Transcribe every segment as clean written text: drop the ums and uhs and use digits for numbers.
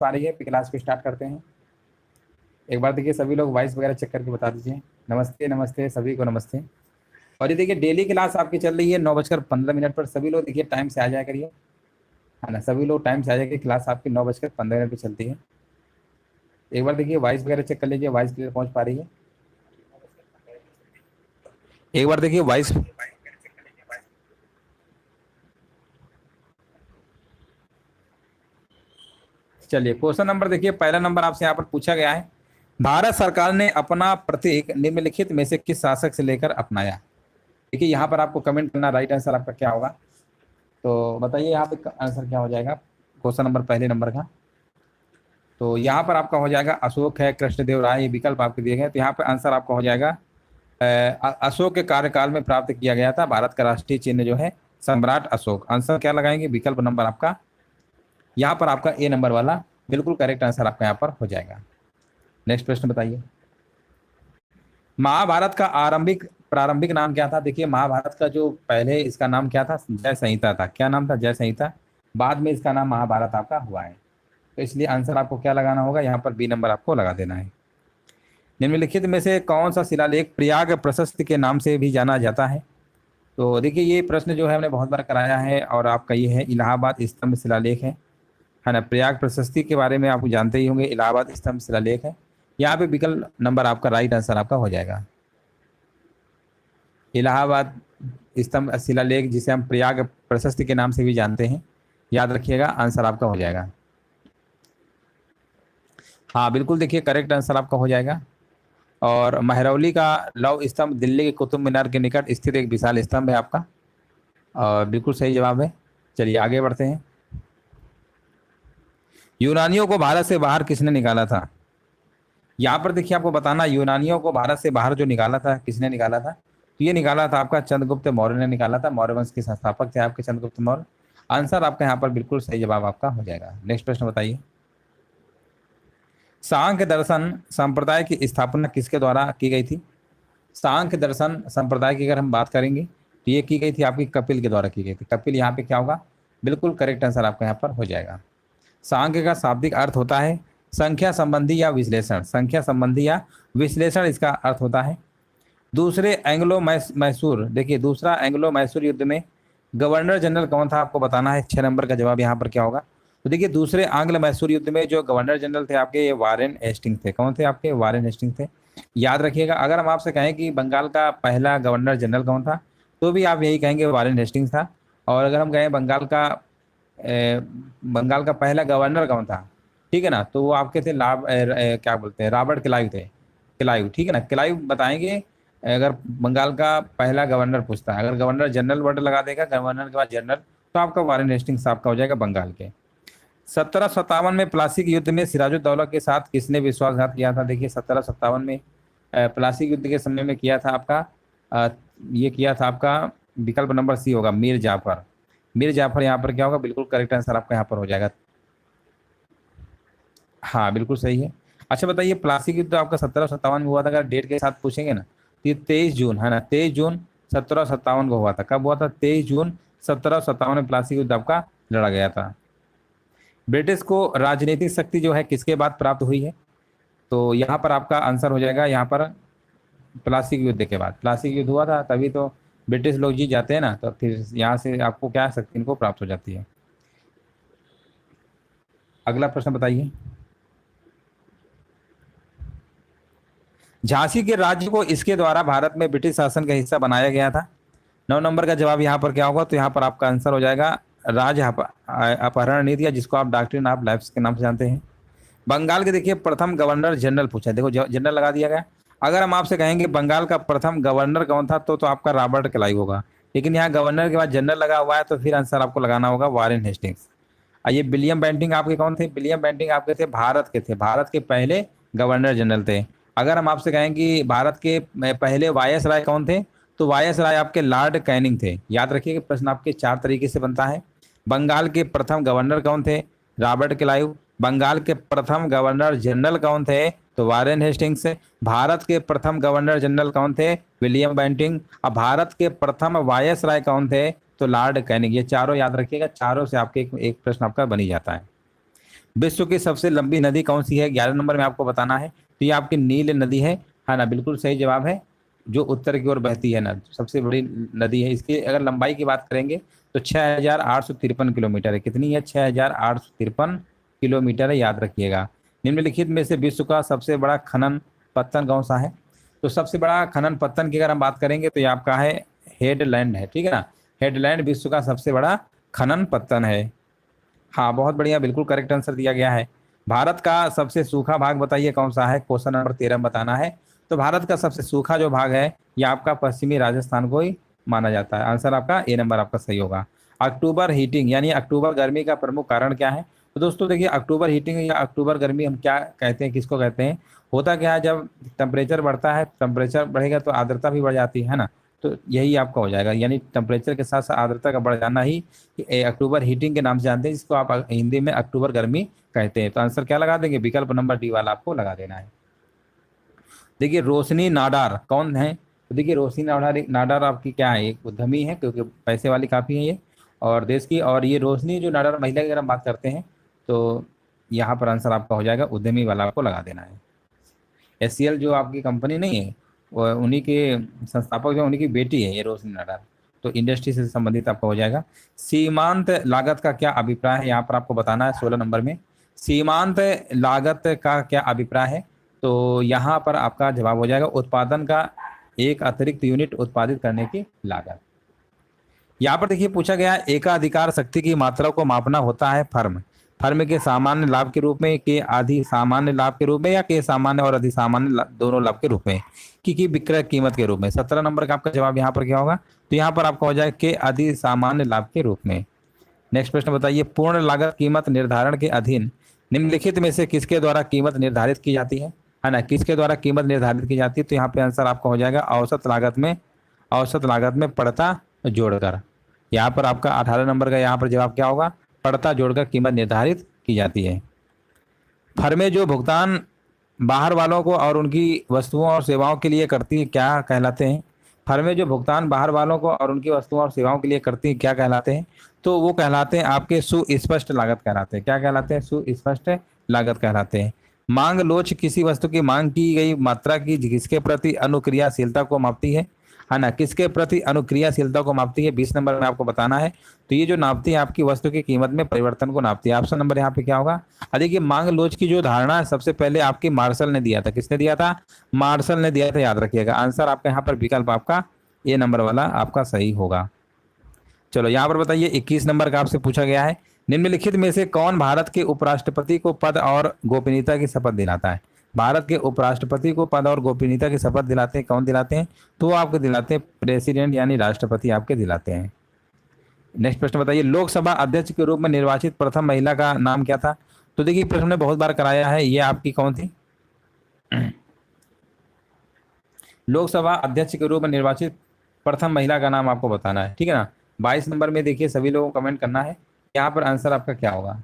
पा रही है? क्लास को स्टार्ट करते हैं। एक बार देखिए सभी लोग वॉइस वगैरह चेक करके बता दीजिए। नमस्ते नमस्ते सभी को नमस्ते। और ये देखिए डेली क्लास आपकी चल रही है 9:15 पर। सभी लोग देखिए टाइम से आ जाया करिए, है ना। सभी लोग टाइम से आ जाएगी, क्लास आपकी 9:15 पर चलती है। एक बार देखिए वॉइस वगैरह चेक कर लीजिए, वॉइस क्लियर पहुंच पा रही है? एक बार देखिए वॉइस। चलिए क्वेश्चन नंबर देखिए, पहला नंबर आपसे यहाँ पर पूछा गया है, भारत सरकार ने अपना प्रतीक निम्नलिखित में से किस शासक से लेकर अपनाया? देखिए यहाँ पर आपको कमेंट करना, राइट आंसर आपका क्या होगा। तो बताइए यहाँ पे आंसर क्या हो जाएगा क्वेश्चन नंबर पहले नंबर का। तो यहाँ पर आपका हो जाएगा अशोक है, कृष्णदेव राय, ये विकल्प आपके दिए गए। तो यहाँ पर आंसर आपका हो जाएगा अशोक के कार्यकाल में प्राप्त किया गया था भारत का राष्ट्रीय चिन्ह जो है सम्राट अशोक। आंसर क्या लगाएंगे? विकल्प नंबर आपका यहाँ पर आपका ए नंबर वाला बिल्कुल करेक्ट आंसर आपका यहाँ पर हो जाएगा। नेक्स्ट प्रश्न बताइए, महाभारत का प्रारंभिक नाम क्या था? देखिए महाभारत का जो पहले इसका नाम क्या था? जय संहिता था। क्या नाम था? जय संहिता। बाद में इसका नाम महाभारत आपका हुआ है। तो इसलिए आंसर आपको क्या लगाना होगा? यहाँ पर बी नंबर आपको लगा देना है। निम्नलिखित में से कौन सा शिलालेख प्रयाग प्रशस्ति के नाम से भी जाना जाता है? तो देखिए ये प्रश्न जो है हमने बहुत बार कराया है, और आपका ये है इलाहाबाद स्तंभ शिलालेख है ना। प्रयाग प्रशस्ति के बारे में आप जानते ही होंगे, इलाहाबाद स्तंभ शिलालेख है। यहाँ पे विकल्प नंबर आपका राइट आंसर आपका हो जाएगा। इलाहाबाद स्तंभ शिलालेख, जिसे हम प्रयाग प्रशस्ति के नाम से भी जानते हैं, याद रखिएगा, आंसर आपका हो जाएगा। हाँ बिल्कुल, देखिए करेक्ट आंसर आपका हो जाएगा। और महरौली का लौह स्तंभ दिल्ली के कुतुब मीनार के निकट स्थित एक विशाल स्तंभ है आपका, और बिल्कुल सही जवाब है। चलिए आगे बढ़ते हैं। यूनानियों को भारत से बाहर किसने निकाला था? यहाँ पर देखिए आपको बताना, यूनानियों को भारत से बाहर जो निकाला था, किसने निकाला था? तो ये निकाला था आपका चंद्रगुप्त मौर्य ने निकाला था। मौर्य वंश के संस्थापक थे आपके चंद्रगुप्त मौर्य। आंसर आपका यहाँ पर बिल्कुल सही जवाब आपका हो जाएगा। नेक्स्ट प्रश्न बताइए, सांख्य दर्शन संप्रदाय की स्थापना किसके द्वारा की गई थी? सांख्य दर्शन संप्रदाय की अगर हम बात करेंगे तो ये की गई थी आपकी कपिल के द्वारा की गई थी। कपिल यहाँ पे क्या होगा? बिल्कुल करेक्ट आंसर आपका यहाँ पर हो जाएगा। सांख्य का शाब्दिक अर्थ होता है संख्या संबंधी या विश्लेषण। संख्या संबंधी या विश्लेषण इसका अर्थ होता है। दूसरे एंग्लो मैसूर, देखिए दूसरा एंग्लो मैसूर युद्ध में गवर्नर जनरल कौन था? आपको बताना है। 6 नंबर का जवाब यहाँ पर क्या होगा? तो देखिए दूसरे आंग्ल मैसूर युद्ध में जो गवर्नर जनरल थे आपके, ये वारेन हेस्टिंग थे। कौन थे आपके? वारेन हेस्टिंग थे। याद रखिएगा, अगर हम आपसे कहें कि बंगाल का पहला गवर्नर जनरल कौन था, तो भी आप यही कहेंगे वारेन हेस्टिंग्स था। और अगर हम कहें बंगाल का पहला गवर्नर कौन था, ठीक है ना, तो वो आपके थे क्या बोलते हैं, रॉबर्ट क्लाइव थे। क्लाइव, ठीक है ना, क्लाइव बताएंगे। अगर बंगाल का पहला गवर्नर पूछता है, अगर गवर्नर जनरल वर्ड लगा देगा, गवर्नर के बाद जनरल, तो आपका वारेन हेस्टिंग्स आपका हो जाएगा बंगाल के। 1757 में प्लासी युद्ध में सिराजुद्दौला के साथ किसने विश्वासघात किया था? देखिए 1757 में प्लासी युद्ध के समय में किया था आपका ये किया था आपका, विकल्प नंबर सी होगा, मीर जाफर। मीर जाफर यहाँ पर क्या होगा? बिल्कुल करेक्ट आंसर आपका यहाँ पर हो जाएगा। हाँ बिल्कुल सही है। अच्छा बताइए, प्लासी युद्ध आपका 1757 में हुआ था, अगर डेट के साथ पूछेंगे ना तो ये 23 जून है ना, 23 जून 1757 को हुआ था। कब हुआ था? 23 जून 1757 में प्लासी युद्ध आपका लड़ा गया था। ब्रिटिश को राजनीतिक शक्ति जो है किसके बाद प्राप्त हुई है? तो यहाँ पर आपका आंसर हो जाएगा यहाँ पर प्लासी युद्ध के बाद। प्लासी युद्ध हुआ था तभी तो ब्रिटिश लोग जीत जाते हैं ना, तो फिर यहाँ से आपको क्या शक्ति इनको प्राप्त हो जाती है। अगला प्रश्न बताइए, झांसी के राज्य को इसके द्वारा भारत में ब्रिटिश शासन का हिस्सा बनाया गया था। 9 नंबर का जवाब यहाँ पर क्या होगा? तो यहाँ पर आपका आंसर हो जाएगा राज्य अपहरण नीति, या जिसको आप डॉक्ट्रिन ऑफ लैप्स के नाम से जानते हैं। बंगाल के देखिए प्रथम गवर्नर जनरल पूछा है, देखो जनरल लगा दिया गया। अगर हम आपसे कहेंगे बंगाल का प्रथम गवर्नर कौन था, तो आपका रॉबर्ट क्लाइव होगा। लेकिन यहाँ गवर्नर के बाद जनरल लगा हुआ है, तो फिर आंसर आपको लगाना होगा वारेन हेस्टिंग्स। ये विलियम बेंटिंग आपके कौन थे? विलियम बेंटिंग आपके थे भारत के थे, भारत के पहले गवर्नर जनरल थे। अगर हम आपसे कहें कि भारत के पहले वायस राय कौन थे, तो वायस राय आपके लॉर्ड कैनिंग थे। याद रखिए प्रश्न आपके 4 तरीके से बनता है। बंगाल के प्रथम गवर्नर कौन थे? Robert Clive. बंगाल के प्रथम गवर्नर जनरल कौन थे? तो वारेन हेस्टिंग्स। भारत के प्रथम गवर्नर जनरल कौन थे? William Bentinck. अब भारत के प्रथम वायस राय कौन थे? तो लॉर्ड कैनिंग। ये चारों याद रखिएगा, चारों से आपके एक प्रश्न आपका बन ही जाता है। विश्व की सबसे लंबी नदी कौन सी है, 11 नंबर में आपको बताना है। तो ये आपकी नील नदी है। हाँ ना, बिल्कुल सही जवाब है। जो उत्तर की ओर बहती है ना, सबसे बड़ी नदी है। इसकी अगर लंबाई की बात करेंगे तो 6,853 किलोमीटर है। कितनी है? 6,853 किलोमीटर है, याद रखिएगा। निम्नलिखित में से विश्व का सबसे बड़ा खनन पत्तन कौन सा है? तो सबसे बड़ा खनन पत्तन की अगर हम बात करेंगे तो ये आपका है हेडलैंड है, ठीक है ना। हेडलैंड विश्व का सबसे बड़ा खनन पत्तन है। हाँ, बहुत बढ़िया, बिल्कुल करेक्ट आंसर दिया गया है। भारत का सबसे सूखा भाग बताइए कौन सा है, क्वेश्चन नंबर 13 में बताना है। तो भारत का सबसे सूखा जो भाग है ये आपका पश्चिमी राजस्थान को ही माना जाता है। आंसर आपका ए नंबर आपका सही होगा। अक्टूबर हीटिंग यानी अक्टूबर गर्मी का प्रमुख कारण क्या है? तो दोस्तों देखिए, अक्टूबर हीटिंग या अक्टूबर गर्मी हम क्या कहते हैं, किसको कहते हैं? होता क्या है, जब टेम्परेचर बढ़ता है, टेम्परेचर बढ़ेगा तो आर्द्रता भी बढ़ जाती है ना। तो यही आपका हो जाएगा, यानी टेम्परेचर के साथ साथ आर्द्रता का बढ़ जाना ही अक्टूबर हीटिंग के नाम से जानते हैं, जिसको आप हिंदी में अक्टूबर गर्मी कहते हैं। तो आंसर क्या लगा देंगे? विकल्प नंबर डी वाला आपको लगा देना है। देखिए, रोशनी नाडार कौन है? तो देखिए, रोशनी नाडार नाडार आपकी क्या है, एक उद्यमी है, क्योंकि पैसे वाली काफ़ी है ये और देश की। और ये रोशनी जो नाडार महिला की अगर हम बात करते हैं तो यहाँ पर आंसर आपका हो जाएगा उद्यमी वाला, आपको लगा देना है। एससीएल जो आपकी कंपनी नहीं है, वो उन्हीं के संस्थापक जो उन्हीं की बेटी है ये रोशनी नाडार। तो इंडस्ट्री से संबंधित आपका हो जाएगा। सीमांत लागत का क्या अभिप्राय है, यहाँ पर आपको बताना है 16 नंबर में। सीमांत लागत का क्या अभिप्राय है? तो यहाँ पर आपका जवाब हो जाएगा उत्पादन का एक अतिरिक्त यूनिट उत्पादित करने की लागत। यहाँ पर देखिए पूछा गया है, एकाधिकार शक्ति की मात्रा को मापना होता है फर्म फर्म के सामान्य लाभ के रूप में, के अधि सामान्य लाभ के रूप में, या के सामान्य और अधि सामान्य दोनों लाभ के रूप में, की विक्रय कीमत के रूप में। 17 नंबर का आपका जवाब यहाँ पर क्या होगा? तो यहाँ पर आपका हो जाएगा के अधि सामान्य लाभ के रूप में। नेक्स्ट प्रश्न बताइए, पूर्ण लागत कीमत निर्धारण के अधीन निम्नलिखित में से किसके द्वारा कीमत निर्धारित की जाती है ना, किसके द्वारा कीमत निर्धारित की जाती है? तो यहाँ पे आंसर आपका हो जाएगा औसत लागत में पड़ता जोड़कर। यहाँ पर आपका 18 नंबर का यहाँ पर जवाब क्या होगा? पड़ता जोड़कर कीमत निर्धारित की जाती है। फर्में जो भुगतान बाहर वालों को और उनकी वस्तुओं और सेवाओं के लिए करती है क्या कहलाते हैं? फर्में जो भुगतान बाहर वालों को और उनकी वस्तुओं और सेवाओं के लिए करती हैं क्या कहलाते हैं? तो वो कहलाते हैं आपके सुस्पष्ट लागत कहलाते हैं। क्या कहलाते हैं? सुस्पष्ट लागत कहलाते हैं। मांग लोच किसी वस्तु की मांग की गई मात्रा की किसके प्रति अनुक्रियाशीलता को मापती है ना, किसके प्रति अनुक्रियाशीलता को मापती है? 20 नंबर में आपको बताना है। तो ये जो नापती है आपकी वस्तु की कीमत में परिवर्तन को नापती है। ऑप्शन नंबर यहाँ पे क्या होगा? देखिए, मांग लोच की जो धारणा है सबसे पहले आपकी मार्शल ने दिया था। किसने दिया था? मार्शल ने दिया था, याद रखिएगा। आंसर आपका यहाँ पर विकल्प आपका ए नंबर वाला आपका सही होगा। चलो यहाँ पर बताइए, 21 नंबर का आपसे पूछा गया है, निम्नलिखित में से कौन भारत के उपराष्ट्रपति को पद और गोपनीयता की शपथ दिलाता है? भारत के उपराष्ट्रपति को पद और गोपनीयता की शपथ दिलाते हैं, कौन दिलाते हैं? तो वो आपको दिलाते हैं प्रेसिडेंट यानी राष्ट्रपति आपके दिलाते हैं। नेक्स्ट प्रश्न बताइए, लोकसभा अध्यक्ष के रूप में निर्वाचित प्रथम महिला का नाम क्या था? तो देखिए, प्रश्न ने बहुत बार कराया है, ये आपकी कौन थी? लोकसभा अध्यक्ष के रूप में निर्वाचित प्रथम महिला का नाम आपको बताना है, ठीक है ना। 22 नंबर में देखिए सभी लोगों को कमेंट करना है, यहाँ पर आंसर आपका क्या होगा?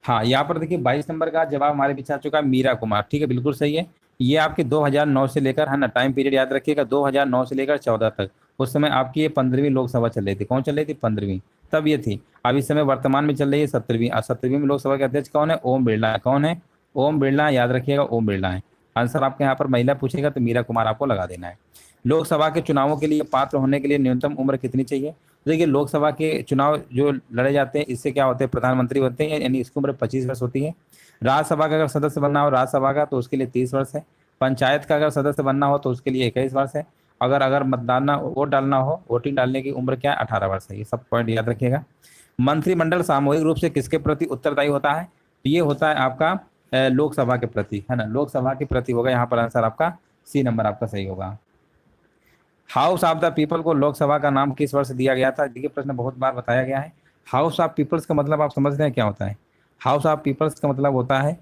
हाँ, यहाँ पर देखिए 22 नंबर का जवाब हमारे पीछे आ चुका है, मीरा कुमार। ठीक है, बिल्कुल सही है। ये आपके 2009 से लेकर, है ना, टाइम पीरियड याद रखिएगा, 2009 से लेकर 14 तक। उस समय आपकी ये 15वीं लोकसभा चल रही थी। कौन चल रही थी? 15वीं, तब ये थी। अब इस समय वर्तमान में चल रही है 17वीं। और 17वीं में लोकसभा के अध्यक्ष कौन है? ओम बिरला है। कौन है? ओम बिरला, याद रखिएगा, ओम बिरला है। आंसर आपके यहाँ पर महिला पूछेगा तो मीरा कुमार आपको लगा देना है। लोकसभा के चुनावों के लिए पात्र होने के लिए न्यूनतम उम्र कितनी चाहिए? तो देखिए, लोकसभा के चुनाव जो लड़े जाते हैं इससे क्या होते हैं? प्रधानमंत्री होते हैं, यानी इसकी उम्र 25 वर्ष होती है। राज्यसभा का अगर सदस्य बनना हो राज्यसभा का तो उसके लिए 30 वर्ष है। पंचायत का अगर सदस्य बनना हो तो उसके लिए 21 वर्ष है। अगर अगर मतदान वोट डालना हो, वोटिंग डालने की उम्र क्या है? 18 वर्ष है। ये सब पॉइंट याद रखिएगा। मंत्रिमंडल सामूहिक रूप से किसके प्रति उत्तरदायी होता है? तो ये होता है आपका लोकसभा के प्रति, है ना, लोकसभा के प्रति होगा। यहाँ पर आंसर आपका सी नंबर आपका सही होगा। हाउस ऑफ द पीपल को लोकसभा का नाम किस वर्ष दिया गया था? देखिए, प्रश्न बहुत बार बताया गया है। हाउस ऑफ पीपल्स का मतलब आप समझते हैं क्या होता है? हाउस ऑफ पीपल्स का मतलब होता है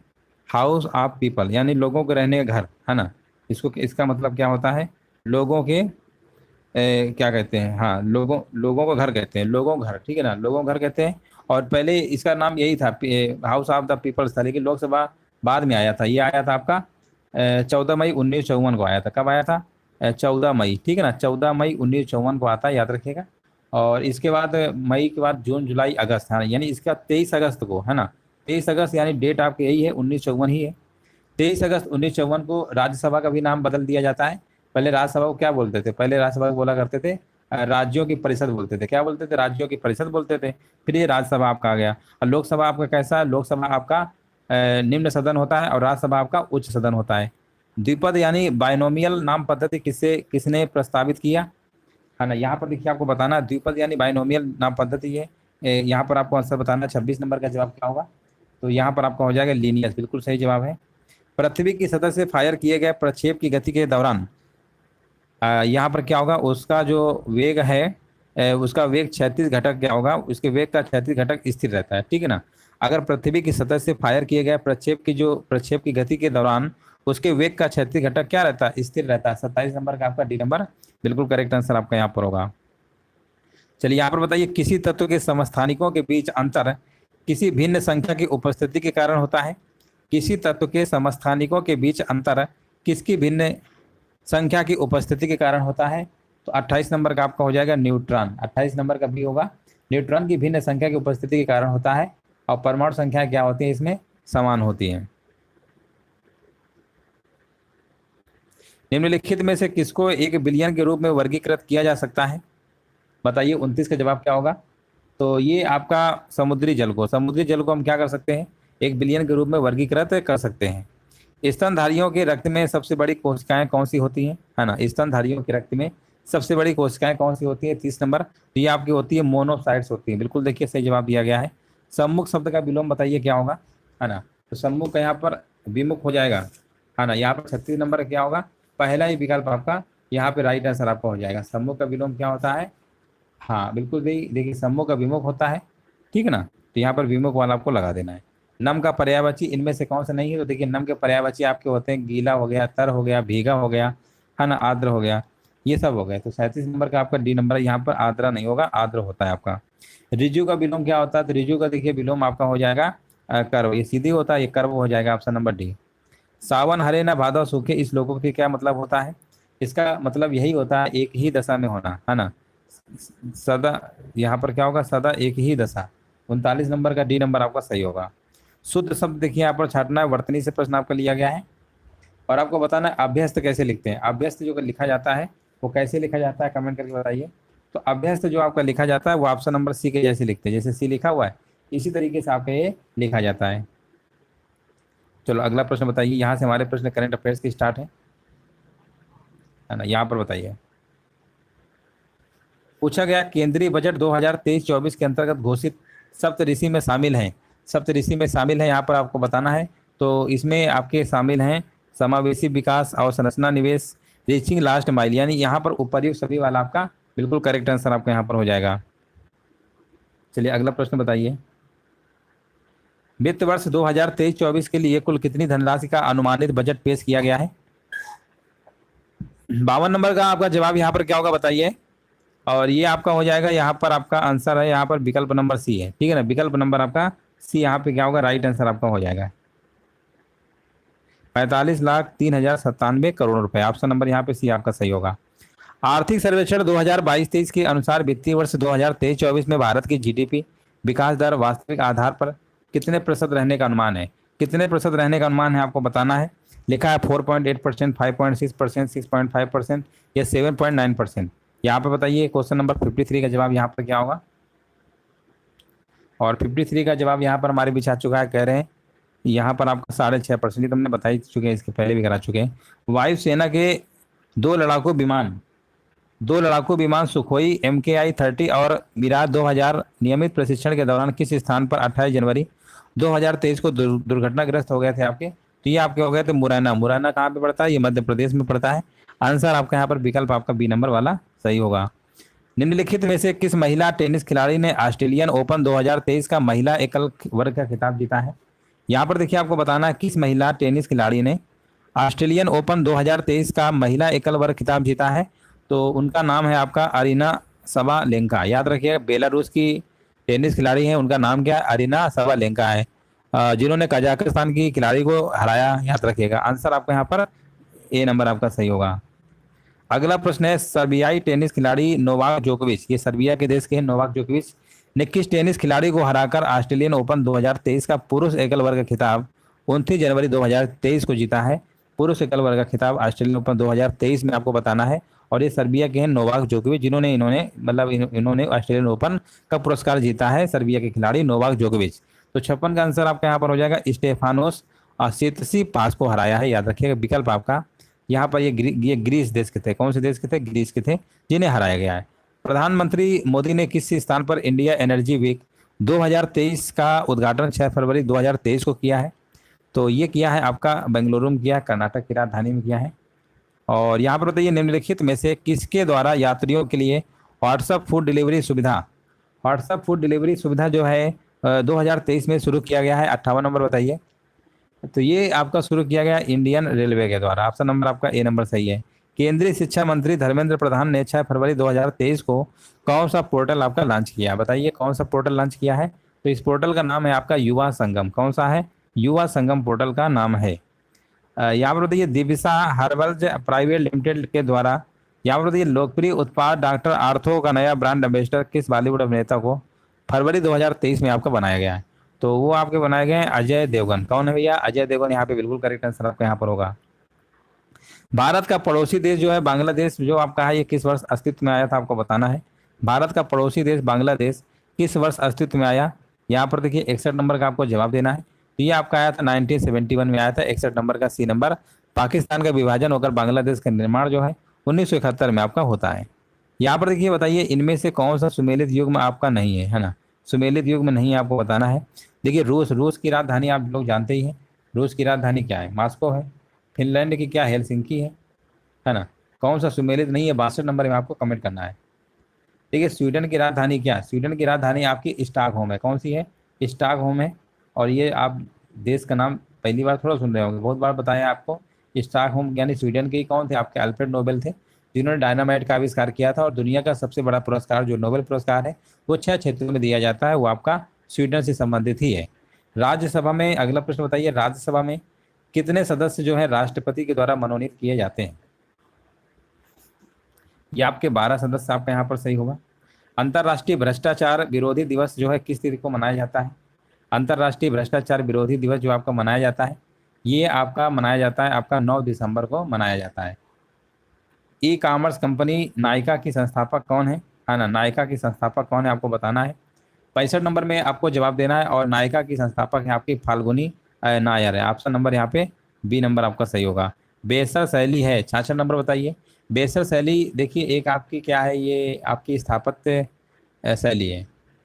हाउस ऑफ पीपल, यानी लोगों के रहने का घर, है ना। इसका मतलब क्या होता है? लोगों के क्या कहते हैं? हाँ, लोगों लोगों को घर कहते हैं, लोगों घर, ठीक है ना, लोगों घर कहते हैं। और पहले इसका नाम यही था, हाउस ऑफ द पीपल्स था, लेकिन लोकसभा बाद में आया था। ये आया था आपका 14 मई 1954 को आया था। कब आया था? 14 मई, ठीक है ना, 14 मई 1954 को आता है, याद रखिएगा। और इसके बाद मई के बाद जून जुलाई अगस्त, हाँ, यानी इसका 23 अगस्त को, है ना, 23 अगस्त, यानी डेट आपकी यही है, 1954 ही है। 23 अगस्त 1954 को राज्यसभा का भी नाम बदल दिया जाता है। पहले राज्यसभा को क्या बोलते थे? पहले राज्यसभा को बोला करते थे राज्यों की परिषद बोलते थे। क्या बोलते थे? राज्यों की परिषद बोलते थे। फिर ये राज्यसभा आपका आ गया। और लोकसभा आपका कैसा है? लोकसभा आपका निम्न सदन होता है, और राज्यसभा आपका उच्च सदन होता है। द्विपद यानी बाइनोमियल नाम पद्धति किसने प्रस्तावित किया, है ना? यहाँ पर देखिए आपको बताना, द्विपद यानी बाइनोमियल नाम पद्धति है। यहाँ पर आपको आंसर बताना, 26 नंबर का जवाब क्या होगा? तो यहाँ पर आपका हो जाएगा लीनियस, बिल्कुल सही जवाब है। पृथ्वी की सतह से फायर किए गए प्रक्षेप की गति के दौरान यहाँ पर क्या होगा? उसका जो वेग है, उसका वेग क्षैतिज घटक क्या होगा? उसके वेग का क्षैतिज घटक स्थिर रहता है, ठीक है ना। अगर पृथ्वी की सतह से फायर किए गए प्रक्षेप की गति के दौरान उसके वेग का क्षैतिज घटक क्या रहता है? स्थिर रहता है। 27 नंबर का आपका डी नंबर बिल्कुल करेक्ट आंसर आपका यहाँ पर होगा। चलिए यहाँ पर बताइए, किसी तत्व के समस्थानिकों के बीच अंतर किसी भिन्न संख्या की उपस्थिति के कारण होता है। किसी तत्व के समस्थानिकों के बीच अंतर किसकी भिन्न संख्या की उपस्थिति के कारण होता है? तो 28 नंबर का आपका हो जाएगा न्यूट्रॉन। 28 नंबर का भी होगा। न्यूट्रॉन की भिन्न संख्या की उपस्थिति के कारण होता है। और परमाणु संख्या क्या होती है? इसमें समान होती है। निम्नलिखित में से किसको 1 बिलियन के रूप में वर्गीकृत किया जा सकता है? बताइए 29 का जवाब क्या होगा? तो ये आपका समुद्री जल को हम क्या कर सकते हैं? 1 बिलियन के रूप में वर्गीकृत कर सकते हैं। स्तनधारियों के रक्त में सबसे बड़ी कोशिकाएं कौन सी होती हैं, है ना? स्तनधारियों के रक्त में सबसे बड़ी कोशिकाएं कौन सी होती है? 30 नंबर। तो ये आपकी होती है मोनोसाइट्स होती है। बिल्कुल देखिए सही जवाब दिया गया है। सम्मुख शब्द का विलोम बताइए क्या होगा, है ना? तो सम्मुख का यहाँ पर विमुख हो जाएगा, है ना। यहाँ पर 36 नंबर क्या होगा? पहला ही विकल्प आपका यहाँ पे राइट आंसर आपका हो जाएगा। सम्मुख का विलोम क्या होता है? हाँ बिल्कुल, देखिए सम्मुख का विमुख होता है, ठीक है ना। तो यहाँ पर विमुख वाला आपको लगा देना है। नम का पर्यायवाची इनमें से कौन सा नहीं है? तो देखिए नम के पर्यायवाची आपके होते हैं गीला हो गया, तर हो गया, भीगा हो गया, है ना, आर्द्र हो गया, ये सब हो गए। तो 37 नंबर का आपका डी नंबर, यहाँ पर आर्द्र नहीं होगा, आर्द्र होता है आपका। रिजु का विलोम क्या होता है? तो रिजु का देखिए विलोम आपका हो जाएगा कर्व। ये सीधी होता है, ये कर्व हो जाएगा ऑप्शन नंबर डी। सावन हरे न भादव सूखे, इस लोकोक्ति क्या मतलब होता है? इसका मतलब यही होता है एक ही दशा में होना, है ना। सदा, यहाँ पर क्या होगा? सदा एक ही दशा। 39 नंबर का डी नंबर आपका सही होगा। शुद्ध शब्द देखिए यहाँ पर छाटना है, वर्तनी से प्रश्न आपका लिया गया है। और आपको बताना है अभ्यस्त कैसे लिखते हैं। अभ्यस्त जो लिखा जाता है वो कैसे लिखा जाता है, कमेंट करके बताइए। तो अभ्यस्त जो आपका लिखा जाता है वो ऑप्शन नंबर सी के जैसे लिखते हैं, जैसे सी लिखा हुआ है इसी तरीके से आपका ये लिखा जाता है। चलो अगला प्रश्न बताइए। यहाँ से हमारे प्रश्न करंट अफेयर्स की स्टार्ट है ना। यहाँ पर बताइए, पूछा गया केंद्रीय बजट 2023-24 के अंतर्गत घोषित सप्तऋषि में शामिल हैं। सप्तऋषि में शामिल है, यहाँ पर आपको बताना है। तो इसमें आपके शामिल हैं समावेशी विकास, अवसंरचना, निवेश, रीचिंग लास्ट माइल, यानी यहाँ पर उपर्युक्त सभी वाला आपका बिल्कुल करेक्ट आंसर आपका यहाँ पर हो जाएगा। चलिए अगला प्रश्न बताइए। वित्त वर्ष 2023-24 के लिए कुल कितनी धनराशि का अनुमानित बजट पेश किया गया है? 52 नंबर का आपका जवाब यहाँ पर क्या होगा बताइए। और ये आपका हो जाएगा, यहाँ पर आपका आंसर है, यहाँ पर विकल्प नंबर सी है, ठीक है ना। विकल्प नंबर आपका सी यहाँ पे क्या होगा? राइट आंसर आपका हो जाएगा 45,03,097 करोड़ रुपए। ऑप्शन नंबर यहाँ पे सी आपका सही होगा। आर्थिक सर्वेक्षण 2022-23 के अनुसार वित्तीय वर्ष 2023-24 में भारत की जीडीपी विकास दर वास्तविक आधार पर कितने प्रतिशत रहने का अनुमान है? कितने प्रतिशत रहने का अनुमान है आपको बताना है। लिखा है 4.8%, 5.6%, 6.5% या 7.9%। यहाँ पे बताइए क्वेश्चन नंबर 53 का जवाब यहाँ पर क्या होगा। और 53 का जवाब यहाँ पर हमारे बीच आ चुका है, कह रहे हैं यहाँ पर आपका 6.5%। तुमने बता ही चुके हैं, इसके पहले भी करा चुके हैं। वायुसेना के दो लड़ाकू विमान सुखोई MKI-30 और मिराज 2000 नियमित प्रशिक्षण के दौरान किस स्थान पर 28 जनवरी 2023 को दुर्घटनाग्रस्त हो गए थे आपके? तो ये आपके हो गए थे मुरैना। मुरैना कहाँ पे पड़ता है? ये मध्य प्रदेश में पड़ता है। आंसर आपका यहाँ पर विकल्प आपका बी नंबर वाला सही होगा। निम्नलिखित में से किस महिला टेनिस खिलाड़ी ने ऑस्ट्रेलियन ओपन 2023 का महिला एकल वर्ग का खिताब जीता है? यहाँ पर देखिए आपको बताना है किस महिला टेनिस खिलाड़ी ने ऑस्ट्रेलियन ओपन 2023 का महिला एकल वर्ग खिताब जीता है। तो उनका नाम है आपका अरीना सबालेंका। याद रखिएगा बेलारूस की टेनिस खिलाड़ी हैं, उनका नाम क्या है? अरीना सबालेंका है, जिन्होंने कजाकिस्तान की खिलाड़ी को हराया। याद रखिएगा, आंसर आपका यहाँ पर ए नंबर आपका सही होगा। अगला प्रश्न है, सर्बियाई टेनिस खिलाड़ी नोवाक जोकोविच, ये सर्बिया के देश के हैं, नोवाक जोकोविच ने किस टेनिस खिलाड़ी को हराकर ऑस्ट्रेलियन ओपन 2023 का पुरुष एकल वर्ग खिताब 29 जनवरी 2023 को जीता है? पुरुष एकल वर्ग का खिताब ऑस्ट्रेलियन ओपन 2023 में आपको बताना है। और ये सर्बिया के हैं नोवाक जोकोविच, जिन्होंने इन्होंने ऑस्ट्रेलियन ओपन का पुरस्कार जीता है, सर्बिया के खिलाड़ी नोवाक जोकोविच। तो 56 का आंसर आपका यहाँ पर हो जाएगा, स्टेफानोस सितसिपास को हराया है। याद रखिएगा, विकल्प आपका यहाँ पर ये ग्रीस देश के थे। कौन से देश के थे? ग्रीस के थे, जिन्हें हराया गया है। प्रधानमंत्री मोदी ने किस स्थान पर इंडिया एनर्जी वीक 2023 का उद्घाटन 6 फरवरी 2023 को किया है? तो ये किया है आपका बेंगलुरु में किया है, कर्नाटक की राजधानी में किया है। और यहाँ पर बताइए, निम्नलिखित में से किसके द्वारा यात्रियों के लिए व्हाट्सएप फूड डिलीवरी सुविधा जो है 2023 में शुरू किया गया है? 58 नंबर बताइए। तो ये आपका शुरू किया गया इंडियन रेलवे के द्वारा। ऑप्शन नंबर आपका ए नंबर सही है। केंद्रीय शिक्षा मंत्री धर्मेंद्र प्रधान ने 6 फरवरी 2023 को कौन सा पोर्टल आपका लॉन्च किया? बताइए कौन सा पोर्टल लॉन्च किया है? तो इस पोर्टल का नाम है आपका युवा संगम। कौन सा है? युवा संगम पोर्टल का नाम है। यहाँ पर बताइए, दिविसा हर्बल्स प्राइवेट लिमिटेड के द्वारा यहाँ पर बताइए लोकप्रिय उत्पाद डॉक्टर आर्थो का नया ब्रांड एम्बेसडर किस बॉलीवुड अभिनेता को फरवरी 2023 में आपका बनाया गया है? तो वो आपके बनाए गए हैं अजय देवगन। कौन है भैया? अजय देवगन यहाँ पे बिल्कुल करेक्ट आंसर आपका यहाँ पर होगा। भारत का पड़ोसी देश जो है बांग्लादेश, जो आपका है, ये किस वर्ष अस्तित्व में आया था? आपको बताना है। भारत का पड़ोसी देश बांग्लादेश किस वर्ष अस्तित्व में आया? यहाँ पर देखिए 61 नंबर का आपको जवाब देना है। तो ये आपका आया था 1971 में आया था। 61 नंबर का सी नंबर। पाकिस्तान का विभाजन होकर बांग्लादेश का निर्माण जो है 1971 में आपका होता है। यहाँ पर देखिए, बताइए इनमें से कौन सा सुमेलित युग में आपका नहीं है ना? सुमेलित युग में नहीं, आपको बताना है। देखिए रूस की राजधानी आप लोग जानते ही हैं। रूस की राजधानी क्या है? मॉस्को है। फिनलैंड की क्या? हेलसिंकी है ना? कौन सा सुमेलित नहीं है? 62 नंबर में आपको कमेंट करना है। देखिए स्वीडन की राजधानी क्या? स्वीडन की राजधानी आपकी स्टॉकहोम है। कौन सी है? स्टॉकहोम है। और ये आप देश का नाम पहली बार थोड़ा सुन रहे होंगे, बहुत बार बताया आपको। स्टॉकहोम यानी स्वीडन के ही कौन थे? आपके अल्फ्रेड नोबेल थे, जिन्होंने डायनामाइट का आविष्कार किया था। और दुनिया का सबसे बड़ा पुरस्कार जो नोबेल पुरस्कार है वो 6 क्षेत्रों में दिया जाता है, वो आपका स्वीडन से संबंधित ही है। राज्यसभा में अगला प्रश्न बताइए, राज्यसभा में कितने सदस्य जो है राष्ट्रपति के द्वारा मनोनीत किए जाते हैं? ये आपके 12 सदस्य आपका यहाँ पर सही होगा। अंतर्राष्ट्रीय भ्रष्टाचार विरोधी दिवस जो है किस तिथि को मनाया जाता है? अंतर्राष्ट्रीय भ्रष्टाचार विरोधी दिवस जो आपका मनाया जाता है, ये आपका मनाया जाता है आपका 9 दिसंबर को मनाया जाता है। ई कॉमर्स कंपनी नायका की संस्थापक कौन है ना? नायका की संस्थापक कौन है आपको बताना है। 65 नंबर में आपको जवाब देना है। और नायका की संस्थापक है आपकी फाल्गुनी नायर है। ऑप्शन नंबर यहाँ पे बी नंबर आपका सही होगा। बेसर शैली है 66 नंबर बताइए। बेसर शैली देखिए एक आपकी क्या है, ये आपकी स्थापत्य शैली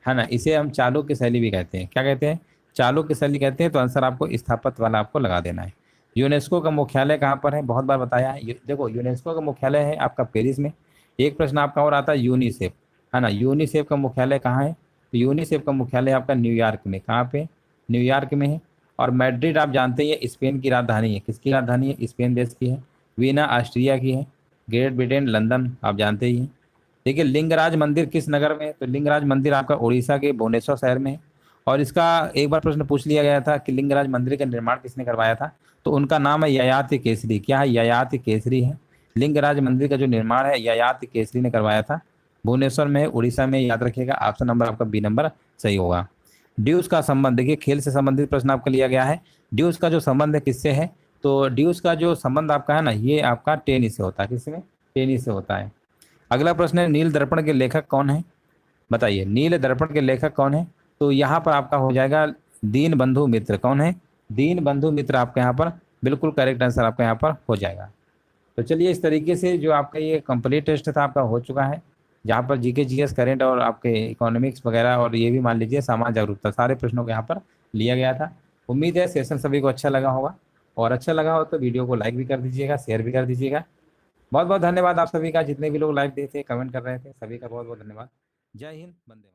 है ना? इसे हम चालुक्य शैली भी कहते हैं। क्या कहते हैं? चालुक्य शैली कहते हैं। तो आंसर आपको स्थापत्य वाला आपको लगा देना है। यूनेस्को का मुख्यालय कहाँ पर है? बहुत बार बताया है। देखो यूनेस्को का मुख्यालय है आपका पेरिस में। एक प्रश्न आपका और आता है यूनिसेफ, है ना? यूनिसेफ का मुख्यालय कहाँ है? तो यूनिसेफ का मुख्यालय आपका न्यूयॉर्क में। कहाँ पे? न्यूयॉर्क में है। और मैड्रिड आप जानते हैं स्पेन की राजधानी है। किसकी राजधानी है? स्पेन देश की है। वीना ऑस्ट्रिया की है। ग्रेट ब्रिटेन लंदन आप जानते ही हैं। देखिए लिंगराज मंदिर किस नगर में है? तो लिंगराज मंदिर आपका उड़ीसा के भुवनेश्वर शहर में है। और इसका एक बार प्रश्न पूछ लिया गया था कि लिंगराज मंदिर का निर्माण किसने करवाया था? तो उनका नाम है ययाति केसरी। क्या है? ययाति केसरी है। लिंगराज मंदिर का जो निर्माण है ययाति केसरी ने करवाया था। भुवनेश्वर में, उड़ीसा में। याद रखिएगा, ऑप्शन नंबर आपका बी नंबर सही होगा। ड्यूस का संबंध, देखिए खेल से संबंधित प्रश्न आपका लिया गया है। ड्यूस का जो संबंध है किससे है? तो ड्यूस का जो संबंध आपका है ना, ये आपका टेनिस से होता है। किसमें? टेनिस से होता है। अगला प्रश्न है, नील दर्पण के लेखक कौन है? बताइए नील दर्पण के लेखक कौन है? तो यहाँ पर आपका हो जाएगा दीन बंधु मित्र। कौन है? दीन बंधु मित्र आपके यहाँ पर बिल्कुल करेक्ट आंसर आपका यहाँ पर हो जाएगा। तो चलिए इस तरीके से जो आपका ये कंप्लीट टेस्ट था आपका हो चुका है, जहाँ पर जीके जीएस करेंट और आपके इकोनॉमिक्स वगैरह और ये भी मान लीजिए सामान्य जागरूकता सारे प्रश्नों को यहाँ पर लिया गया था। उम्मीद है सेशन सभी को अच्छा लगा होगा। और अच्छा लगा हो तो वीडियो को लाइक भी कर दीजिएगा, शेयर भी कर दीजिएगा। बहुत बहुत धन्यवाद आप सभी का, जितने भी लोग लाइव देखे कमेंट कर रहे थे, सभी का बहुत बहुत धन्यवाद। जय हिंद, वंदे मातरम।